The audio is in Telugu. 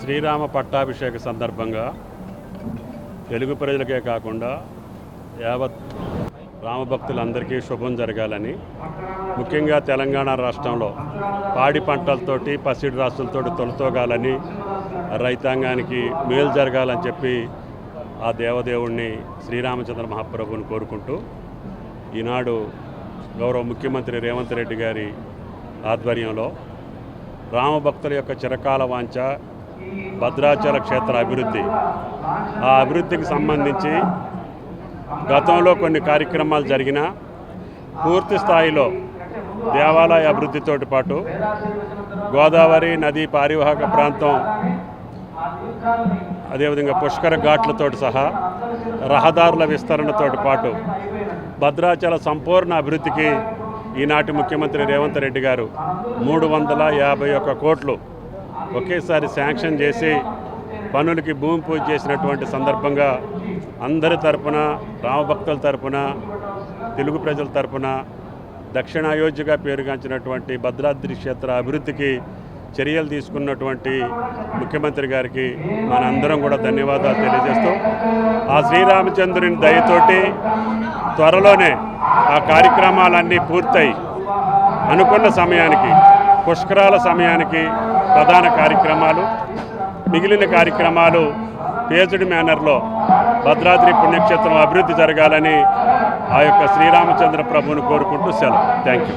శ్రీరామ పట్టాభిషేక సందర్భంగా తెలుగు ప్రజలకే కాకుండా యావత్ రామభక్తులందరికీ శుభం జరగాలని, ముఖ్యంగా తెలంగాణ రాష్ట్రంలో పాడి పంటలతోటి పసిడి రాష్ట్రాలతోటి తొలతోగాలని, రైతాంగానికి మేలు జరగాలని చెప్పి ఆ దేవదేవుణ్ణి శ్రీరామచంద్ర మహాప్రభుని కోరుకుంటూ ఈనాడు గౌరవ ముఖ్యమంత్రి రేవంత్ రెడ్డి గారి ఆధ్వర్యంలో రామభక్తుల యొక్క చిరకాల వాంఛ భద్రాచల క్షేత్ర అభివృద్ధి, ఆ అభివృద్ధికి సంబంధించి గతంలో కొన్ని కార్యక్రమాలు జరిగినా పూర్తి స్థాయిలో దేవాలయ అభివృద్ధితోటి పాటు గోదావరి నదీ పారివాహక ప్రాంతం, అదేవిధంగా పుష్కర ఘాట్లతోటి సహా రహదారుల విస్తరణతోటి పాటు భద్రాచల సంపూర్ణ అభివృద్ధికి ఈనాటి ముఖ్యమంత్రి రేవంత్ రెడ్డి గారు 351 కోట్లు ఒకేసారి శాంక్షన్ చేసి పనులకి భూమి పూజ చేసినటువంటి సందర్భంగా అందరి తరపున, రామభక్తుల తరపున, తెలుగు ప్రజల తరపున దక్షిణ అయోధ్యగా పేరుగాంచినటువంటి భద్రాద్రి క్షేత్ర అభివృద్ధికి చర్యలు తీసుకున్నటువంటి ముఖ్యమంత్రి గారికి మనందరం కూడా ధన్యవాదాలు తెలియజేస్తూ, ఆ శ్రీరామచంద్రుని దయతోటి త్వరలోనే ఆ కార్యక్రమాలన్నీ పూర్తయి అనుకున్న సమయానికి, పుష్కరాల సమయానికి ప్రధాన కార్యక్రమాలు, మిగిలిన కార్యక్రమాలు పేజుడి మేనర్లో భద్రాద్రి పుణ్యక్షేత్రం అభివృద్ధి జరగాలని ఆ యొక్క శ్రీరామచంద్ర ప్రభువుని కోరుకుంటూ సెలవు. Thank you.